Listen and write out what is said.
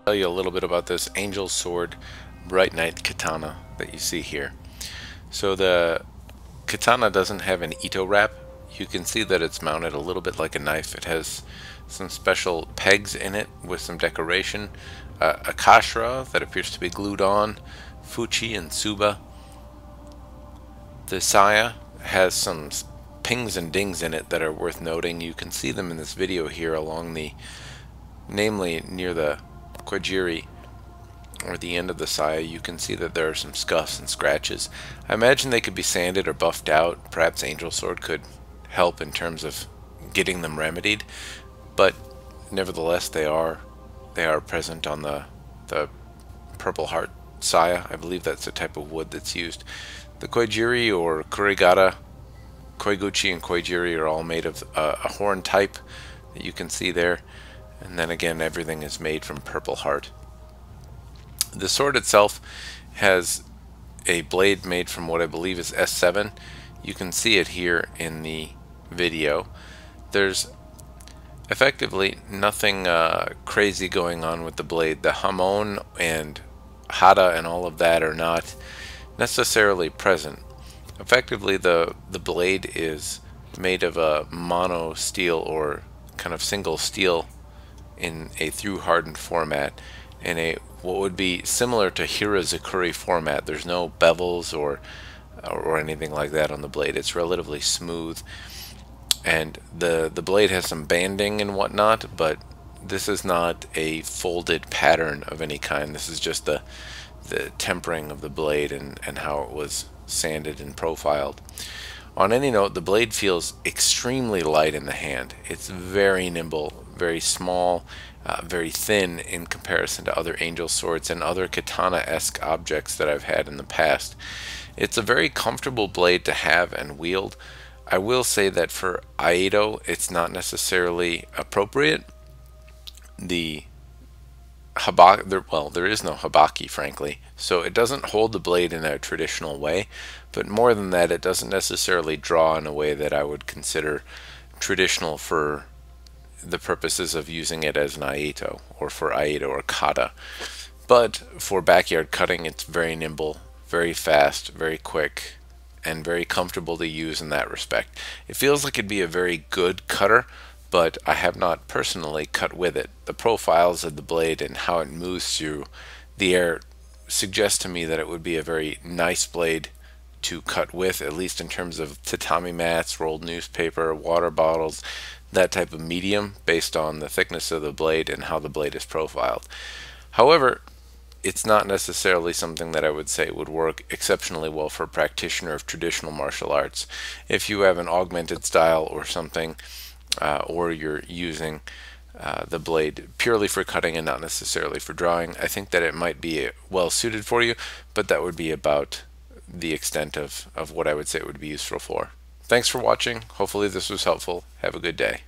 Tell you a little bit about this Angel Sword Bright Knight Katana that you see here. So the Katana doesn't have an Ito wrap. You can see that it's mounted a little bit like a knife. It has some special pegs in it with some decoration, a kashra that appears to be glued on, fuchi and suba. The saya has some pings and dings in it that are worth noting. You can see them in this video here along namely near the Kojiri, or the end of the saya. You can see that there are some scuffs and scratches. I imagine they could be sanded or buffed out. Perhaps Angel Sword could help in terms of getting them remedied, but nevertheless they are present on the Purple Heart saya. I believe that's the type of wood that's used. The Koijiri or Kurigata, Koiguchi and Koijiri are all made of a horn type that you can see there, and then again everything is made from Purple Heart. The sword itself has a blade made from what I believe is S7. You can see it here in the video. There's effectively nothing crazy going on with the blade. The hamon and hara and all of that are not necessarily present. Effectively, the blade is made of a mono steel or kind of single steel in a through hardened format, in a what would be similar to Hirazakuri format. There's no bevels or anything like that on the blade. It's relatively smooth, and the blade has some banding and whatnot, but this is not a folded pattern of any kind. This is just the tempering of the blade and how it was sanded and profiled. On any note, the blade feels extremely light in the hand. It's very nimble, very small, very thin in comparison to other angel swords and other katana-esque objects that I've had in the past. It's a very comfortable blade to have and wield. I will say that for Aido, it's not necessarily appropriate. The well, there is no habaki, frankly, so it doesn't hold the blade in a traditional way, but more than that, it doesn't necessarily draw in a way that I would consider traditional for the purposes of using it as an aito, or for aido or kata. But for backyard cutting, it's very nimble, very fast, very quick, and very comfortable to use in that respect. It feels like it'd be a very good cutter, but I have not personally cut with it. The profiles of the blade and how it moves through the air suggest to me that it would be a very nice blade to cut with, at least in terms of tatami mats, rolled newspaper, water bottles, that type of medium, based on the thickness of the blade and how the blade is profiled. However, it's not necessarily something that I would say would work exceptionally well for a practitioner of traditional martial arts. If you have an augmented style or something, or you're using the blade purely for cutting and not necessarily for drawing, I think that it might be well suited for you, but that would be about the extent of what I would say it would be useful for. Thanks for watching. Hopefully this was helpful. Have a good day.